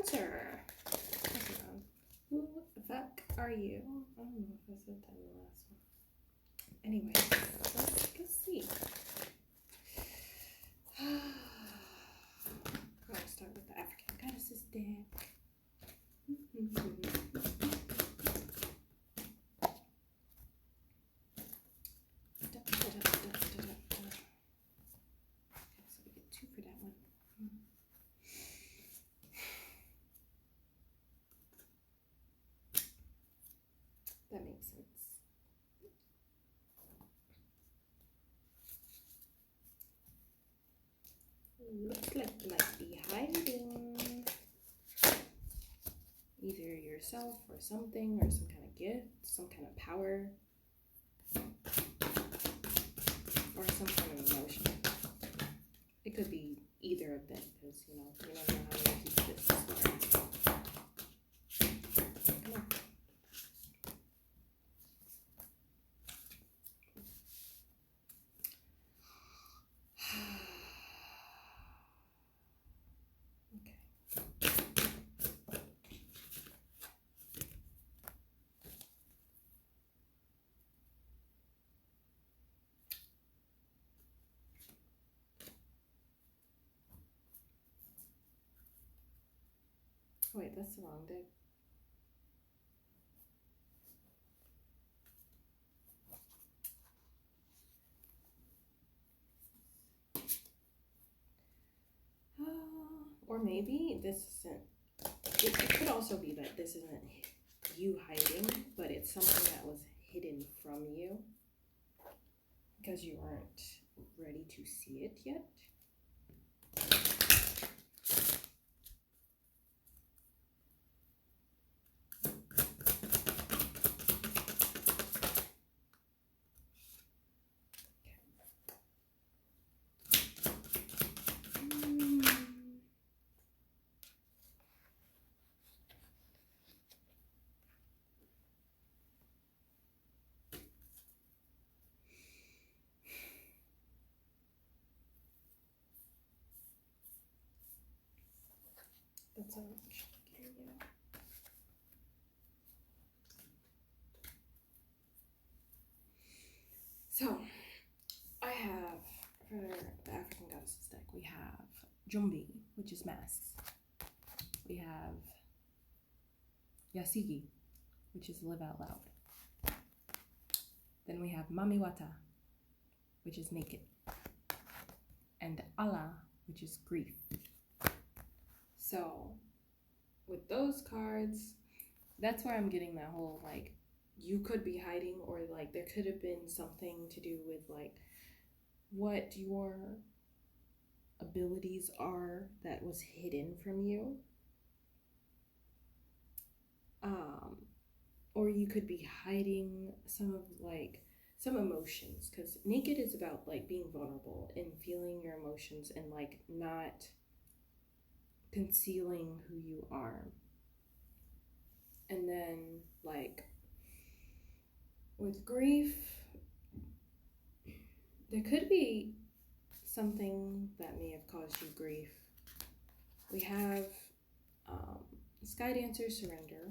Cancer. Who the fuck are you? I don't know if I said that in the last one. Anyway, let's see. I'll start with the African Goddesses deck. So we get 2 for that one. That makes sense. Looks like you might be hiding either yourself or something, or some kind of gift, some kind of power, or some kind of emotion. It could be either of them, because you never know how many people this is. Come on. Wait, that's the wrong deck. Or maybe this isn't, it could also be that this isn't you hiding, but it's something that was hidden from you because you aren't ready to see it yet. That's all. So, I have, for the African Goddesses deck, we have Jumbi, which is masks. We have Yasigi, which is live out loud. Then we have Mamiwata, which is naked. And Ala, which is grief. So, with those cards, that's where I'm getting that whole, like, you could be hiding, or, like, there could have been something to do with, like, what your abilities are that was hidden from you. Or you could be hiding some emotions, because naked is about, like, being vulnerable and feeling your emotions and, like, not concealing who you are. And then, like, with grief, there could be something that may have caused you grief. We have Sky Dancer, surrender,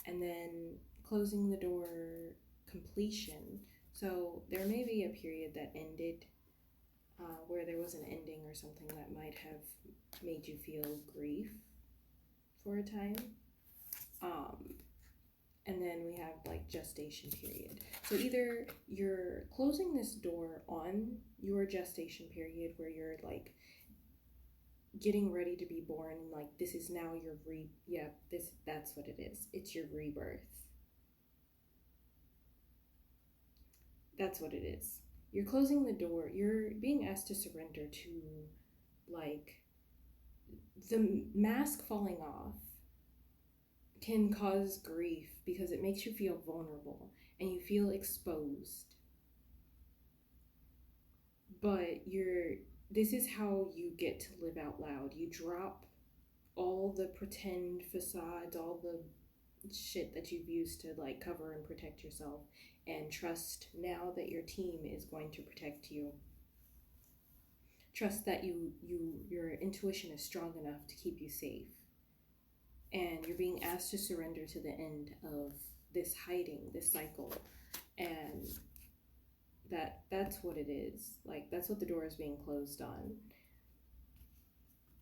and then closing the door, completion. So there may be a period that ended where there was an ending or something that might have made you feel grief for a time. And then we have, like, gestation period. So either you're closing this door on your gestation period where you're, like, getting ready to be born, and, like, this is now your that's what it is. It's your rebirth. That's what it is. You're closing the door. You're being asked to surrender to, like, the mask falling off can cause grief because it makes you feel vulnerable and you feel exposed. But this is how you get to live out loud. You drop all the pretend facades, all the shit that you've used to, like, cover and protect yourself, and trust now that your team is going to protect you. Trust that your intuition is strong enough to keep you safe. and you're being asked to surrender to the end of this hiding, this cycle. And that's what it is. Like, that's what the door is being closed on.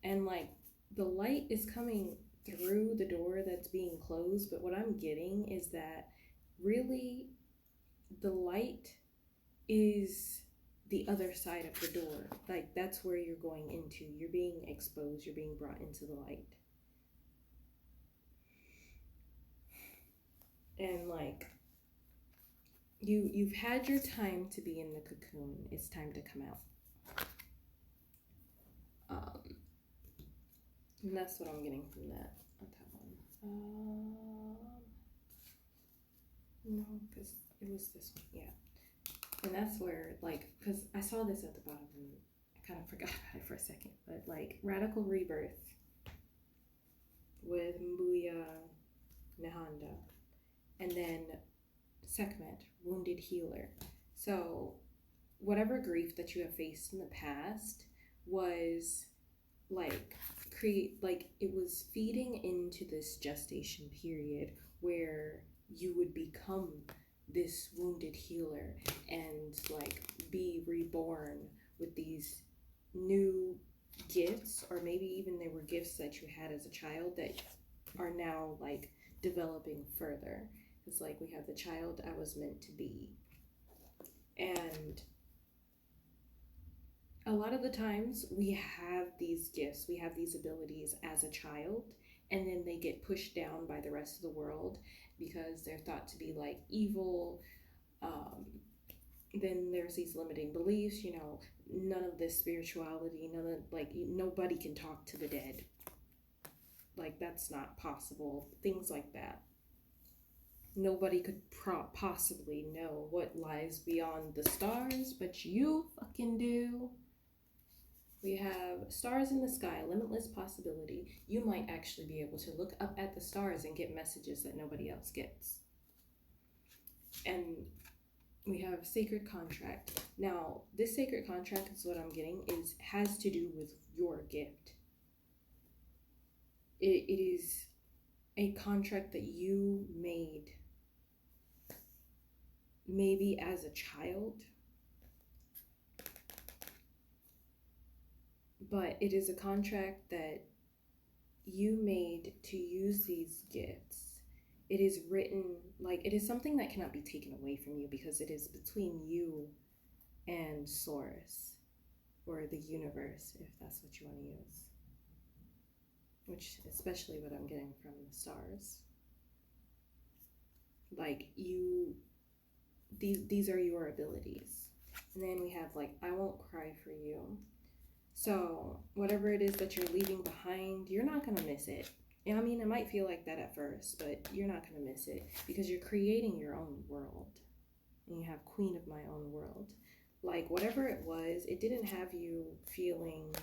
And like, the light is coming through the door that's being closed, but what I'm getting is that really the light is the other side of the door. Like, that's where you're going into. You're being exposed, you're being brought into the light. And like, you've had your time to be in the cocoon. It's time to come out. And that's what I'm getting from that one. No, because it was this one, yeah. And that's where, like, because I saw this at the bottom and I kind of forgot about it for a second, but like, radical rebirth with Mbuya Nahanda, and then Sekhmet, wounded healer. So whatever grief that you have faced in the past was like it was feeding into this gestation period where you would become this wounded healer and like be reborn with these new gifts, or maybe even they were gifts that you had as a child that are now like developing further. It's like we have the child I was meant to be. And a lot of the times we have these gifts, we have these abilities as a child, and then they get pushed down by the rest of the world because they're thought to be like evil. Then there's these limiting beliefs, none of this spirituality, none of like, nobody can talk to the dead. Like, that's not possible. Things like that. Nobody could possibly know what lies beyond the stars, but you fucking do. We have stars in the sky, limitless possibility. You might actually be able to look up at the stars and get messages that nobody else gets. And we have sacred contract. Now, this sacred contract is what I'm getting has to do with your gift. It is a contract that you made maybe as a child, but it is a contract that you made to use these gifts. It is written, like, it is something that cannot be taken away from you because it is between you and Source, or the universe, if that's what you want to use. Which, especially what I'm getting from the stars. Like, these are your abilities. And then we have, like, I won't cry for you. So, whatever it is that you're leaving behind, you're not going to miss it. I mean, it might feel like that at first, but you're not going to miss it because you're creating your own world. And you have Queen of My Own World. Like, whatever it was, it didn't have you feeling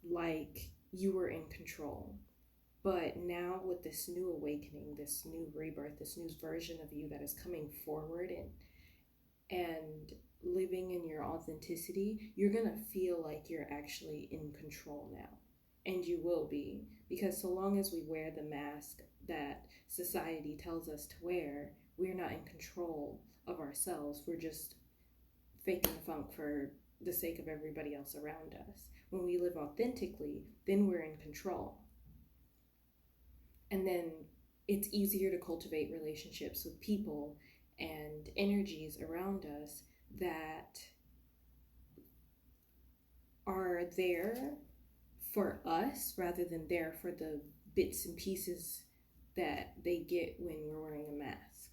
like you were in control. But now with this new awakening, this new rebirth, this new version of you that is coming forward and living in your authenticity, you're going to feel like you're actually in control now. And you will be, because so long as we wear the mask that society tells us to wear, we're not in control of ourselves. We're just faking the funk for the sake of everybody else around us. When we live authentically, then we're in control. And then it's easier to cultivate relationships with people and energies around us that are there for us rather than there for the bits and pieces that they get when we're wearing a mask.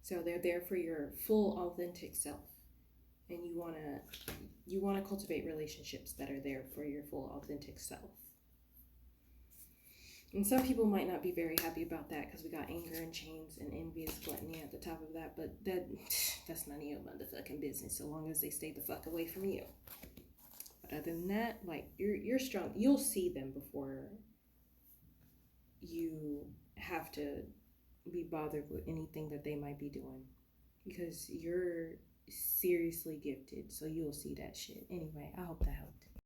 So they're there for your full authentic self. And you want to cultivate relationships that are there for your full authentic self. And some people might not be very happy about that because we got anger and chains and envious gluttony at the top of that, but that's none of your motherfucking business so long as they stay the fuck away from you. But other than that, like, you're strong. You'll see them before you have to be bothered with anything that they might be doing, because you're seriously gifted, so you'll see that shit. Anyway, I hope that helped.